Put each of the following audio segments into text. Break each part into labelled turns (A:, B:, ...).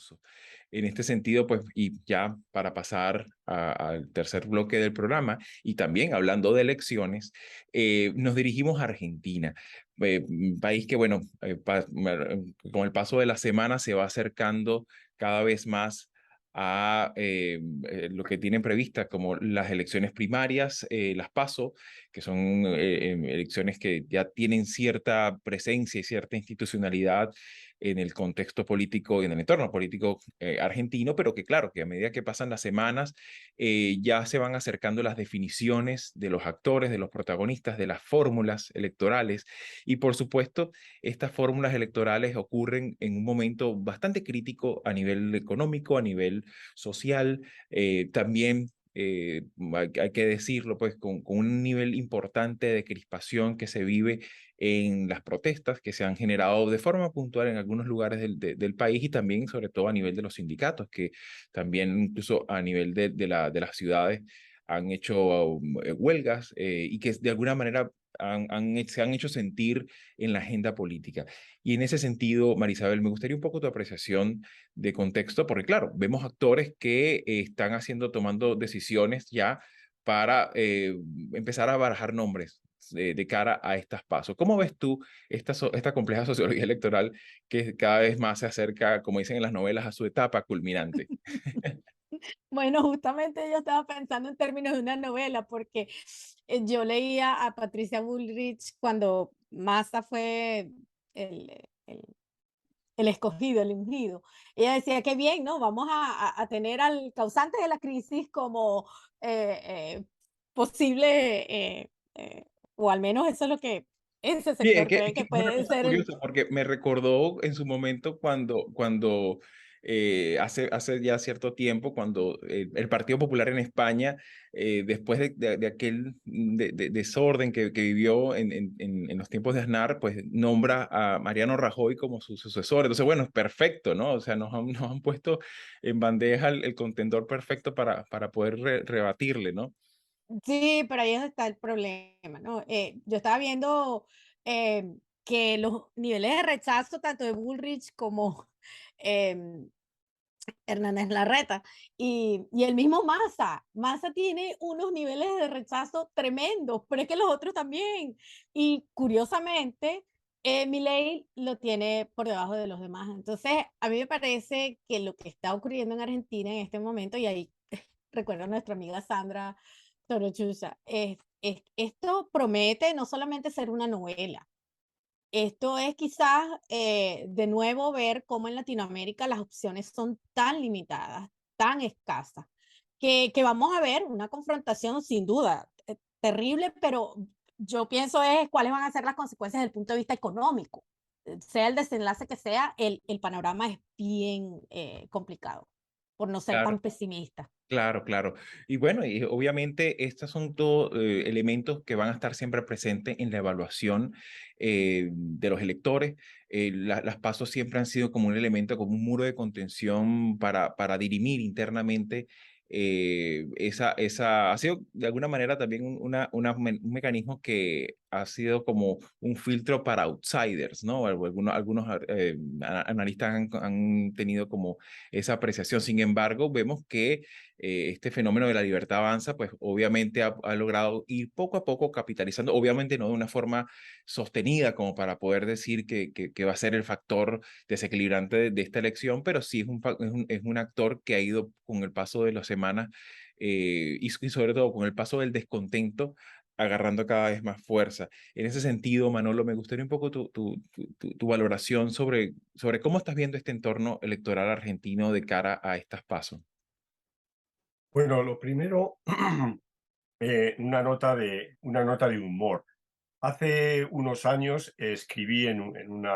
A: discurso. En este sentido, pues, y ya para pasar al tercer bloque del programa, y también hablando de elecciones, nos dirigimos a Argentina, un país que, bueno, con el paso de la semana se va acercando cada vez más a lo que tienen previstas como las elecciones primarias, las PASO, que son elecciones que ya tienen cierta presencia y cierta institucionalidad en el contexto político y en el entorno político argentino, pero que claro, que a medida que pasan las semanas ya se van acercando las definiciones de los actores, de los protagonistas, de las fórmulas electorales y por supuesto estas fórmulas electorales ocurren en un momento bastante crítico a nivel económico, a nivel social, también hay que decirlo, pues con un nivel importante de crispación que se vive en las protestas que se han generado de forma puntual en algunos lugares del país y también sobre todo a nivel de los sindicatos, que también incluso a nivel de las ciudades han hecho huelgas y que de alguna manera se han hecho sentir en la agenda política. Y en ese sentido, Marisabel, me gustaría un poco tu apreciación de contexto, porque claro, vemos actores que están tomando decisiones ya para empezar a barajar nombres de cara a estas pasos. ¿Cómo ves tú esta compleja sociología electoral que cada vez más se acerca, como dicen en las novelas, a su etapa culminante?
B: Bueno, justamente yo estaba pensando en términos de una novela, porque yo leía a Patricia Bullrich cuando Massa fue el, el, el escogido, el ungido. Ella decía, qué bien, ¿no? Vamos a tener al causante de la crisis como eh, eh, posible, o al menos eso es lo que ese
A: Sí,
B: sector cree
A: es que
B: que
A: es una
B: puede
A: cosa
B: ser el.
A: curiosa porque me recordó en su momento cuando hace ya cierto tiempo, cuando el Partido Popular en España, después de aquel desorden que vivió en los tiempos de Aznar, pues nombra a Mariano Rajoy como su sucesor. Entonces, bueno, es perfecto, ¿no? O sea, nos han puesto en bandeja el contendor perfecto para poder rebatirle, ¿no?
B: Sí, pero ahí es donde está el problema, ¿no? Yo estaba viendo que los niveles de rechazo tanto de Bullrich como em, Hernández Larreta y el mismo Massa tiene unos niveles de rechazo tremendos, pero es que los otros también. Y curiosamente, Milei lo tiene por debajo de los demás. Entonces, a mí me parece que lo que está ocurriendo en Argentina en este momento, y ahí recuerdo a nuestra amiga Sandra Torochusa, esto promete no solamente ser una novela, esto es quizás de nuevo ver cómo en Latinoamérica las opciones son tan limitadas, tan escasas, que vamos a ver una confrontación sin duda terrible, pero yo pienso es cuáles van a ser las consecuencias desde el punto de vista económico. Sea el desenlace que sea, el panorama es bien complicado, por no ser
A: Claro.
B: tan pesimista.
A: Claro, claro. Y bueno, y obviamente estos son todos elementos que van a estar siempre presentes en la evaluación de los electores. Las pasos siempre han sido como un elemento, como un muro de contención para dirimir internamente ha sido de alguna manera también un mecanismo que ha sido como un filtro para outsiders, ¿no? Algunos analistas han tenido como esa apreciación. Sin embargo, vemos que este fenómeno de la libertad avanza, pues obviamente ha logrado ir poco a poco capitalizando, obviamente no de una forma sostenida como para poder decir que va a ser el factor desequilibrante de esta elección, pero sí es un actor que ha ido con el paso de las semanas y sobre todo con el paso del descontento agarrando cada vez más fuerza. En ese sentido, Manolo, me gustaría un poco tu valoración sobre cómo estás viendo este entorno electoral argentino de cara a estas pasos.
C: Bueno, lo primero, una nota de humor. Hace unos años escribí en un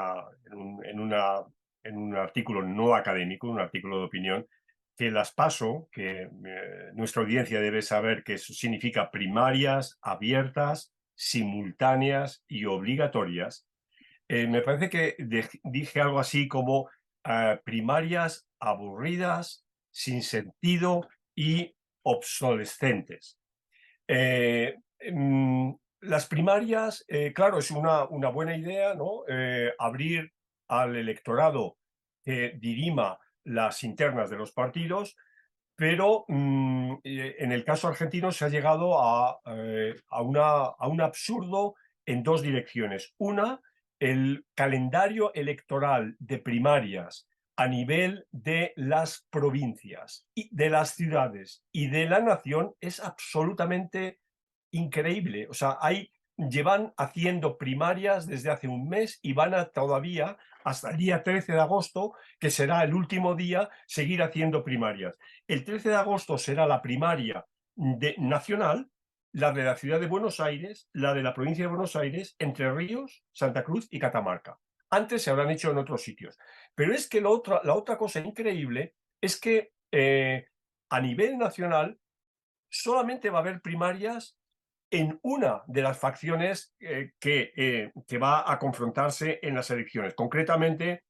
C: artículo no académico, un artículo de opinión, que las PASO, que nuestra audiencia debe saber que eso significa primarias, abiertas, simultáneas y obligatorias. Me parece que dije algo así como primarias aburridas, sin sentido y obsolescentes. Eh, las primarias, claro, es una buena idea, ¿no? Abrir al electorado que dirima las internas de los partidos, pero en el caso argentino se ha llegado a un absurdo en dos direcciones. Una, el calendario electoral de primarias a nivel de las provincias, y de las ciudades y de la nación es absolutamente increíble. O sea, llevan haciendo primarias desde hace un mes y van a todavía hasta el día 13 de agosto, que será el último día, seguir haciendo primarias. El 13 de agosto será la primaria nacional, la de la ciudad de Buenos Aires, la de la provincia de Buenos Aires, Entre Ríos, Santa Cruz y Catamarca. Antes se habrán hecho en otros sitios. Pero es que la otra cosa increíble es que a nivel nacional solamente va a haber primarias en una de las facciones que va a confrontarse en las elecciones, concretamente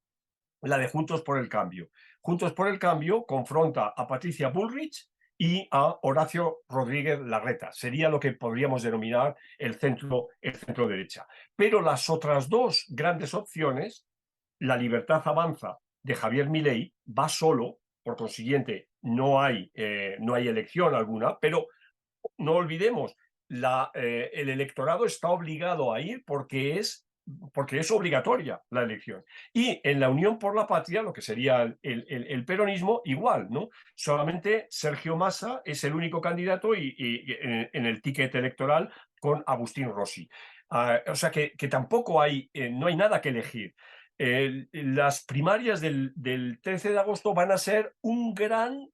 C: la de Juntos por el Cambio. Juntos por el Cambio confronta a Patricia Bullrich y a Horacio Rodríguez Larreta. Sería lo que podríamos denominar el centro derecha. Pero las otras dos grandes opciones, La Libertad Avanza de Javier Milei, va solo, por consiguiente no hay elección alguna, pero no olvidemos, el electorado está obligado a ir porque es obligatoria la elección. Y en la Unión por la Patria, lo que sería el peronismo, igual, ¿no? Solamente Sergio Massa es el único candidato y en el ticket electoral con Agustín Rossi. O sea que tampoco no hay nada que elegir. Las primarias del 13 de agosto van a ser un gran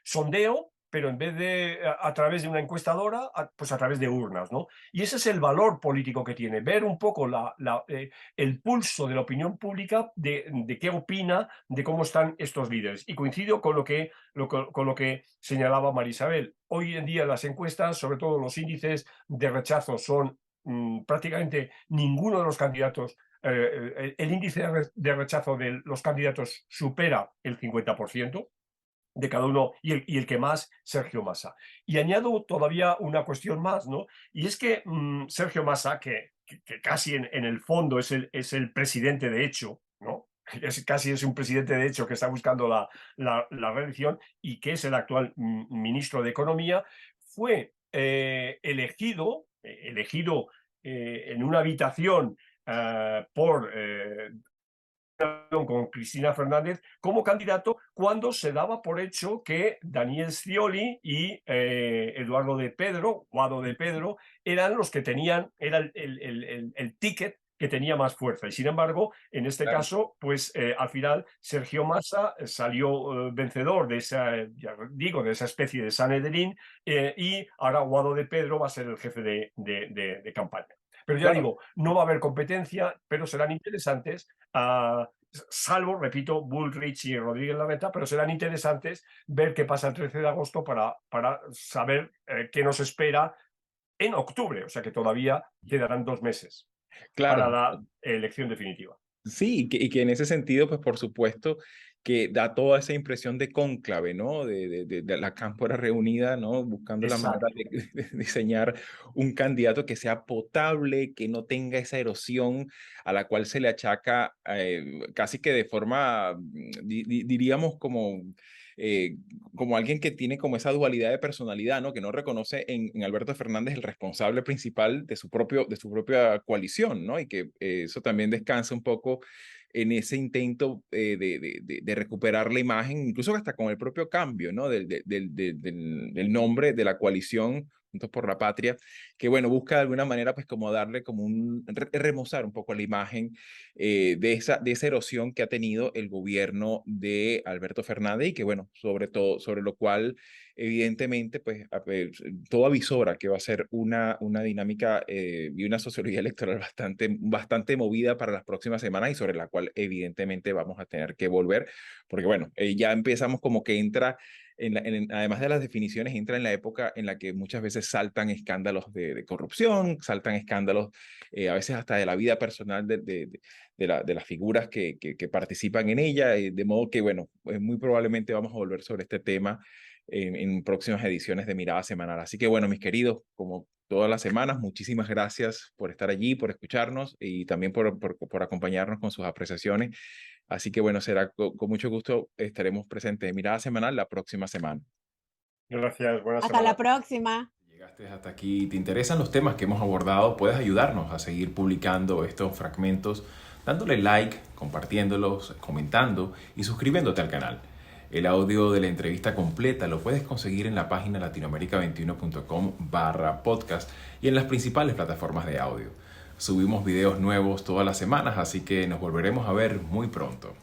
C: sondeo, pero en vez de a través de una encuestadora, pues a través de urnas, ¿no? Y ese es el valor político que tiene, ver un poco el pulso de la opinión pública, de qué opina, de cómo están estos líderes. Y coincido con lo que señalaba Marisabel. Hoy en día las encuestas, sobre todo los índices de rechazo, son prácticamente ninguno de los candidatos. El índice de rechazo de los candidatos supera el 50% de cada uno, y el que más, Sergio Massa. Y añado todavía una cuestión más, ¿no? Y es que Sergio Massa, que casi en el fondo es el presidente de hecho, ¿no? Casi es un presidente de hecho que está buscando la reelección, y que es el actual ministro de Economía, fue elegido en una habitación por con Cristina Fernández como candidato, cuando se daba por hecho que Daniel Scioli y Guado de Pedro eran los que tenían, era el ticket que tenía más fuerza. Y sin embargo, en este caso, pues al final Sergio Massa salió vencedor de esa especie de Sanedrín, y ahora Guado de Pedro va a ser el jefe de campaña. Pero ya digo, no va a haber competencia, pero serán interesantes, salvo, repito, Bullrich y Rodríguez Larreta, pero serán interesantes ver qué pasa el 13 de agosto para saber qué nos espera en octubre. O sea que todavía quedarán 2 meses para la elección definitiva.
A: Sí, y que en ese sentido, pues por supuesto, que da toda esa impresión de cónclave, ¿no? De la cámpora reunida, ¿no? Buscando la manera de diseñar un candidato que sea potable, que no tenga esa erosión a la cual se le achaca casi que de forma, diríamos, como alguien que tiene como esa dualidad de personalidad, ¿no? Que no reconoce en Alberto Fernández el responsable principal de su propia coalición, ¿no? Y que eso también descansa un poco en ese intento de recuperar la imagen, incluso hasta con el propio cambio, ¿no? Del nombre de la coalición Juntos por la Patria, que bueno, busca de alguna manera pues como darle como remozar un poco la imagen de esa erosión que ha tenido el gobierno de Alberto Fernández, y que bueno, sobre lo cual evidentemente pues todo avisora que va a ser una dinámica y una sociología electoral bastante movida para las próximas semanas, y sobre la cual evidentemente vamos a tener que volver, porque bueno, ya empezamos como que entra además de las definiciones, entra en la época en la que muchas veces saltan escándalos de corrupción, saltan escándalos a veces hasta de la vida personal de las figuras que participan en ella, de modo que, bueno, muy probablemente vamos a volver sobre este tema en próximas ediciones de Mirada Semanal. Así que, bueno, mis queridos, como todas las semanas, muchísimas gracias por estar allí, por escucharnos y también por acompañarnos con sus apreciaciones. Así que bueno, será con mucho gusto, estaremos presentes en Mirada Semanal la próxima semana.
C: Gracias, buena
B: Hasta
C: semana.
B: la próxima.
A: Llegaste hasta aquí y te interesan los temas que hemos abordado, puedes ayudarnos a seguir publicando estos fragmentos, dándole like, compartiéndolos, comentando y suscribiéndote al canal. El audio de la entrevista completa lo puedes conseguir en la página latinoamerica21.com/podcast y en las principales plataformas de audio. Subimos videos nuevos todas las semanas, así que nos volveremos a ver muy pronto.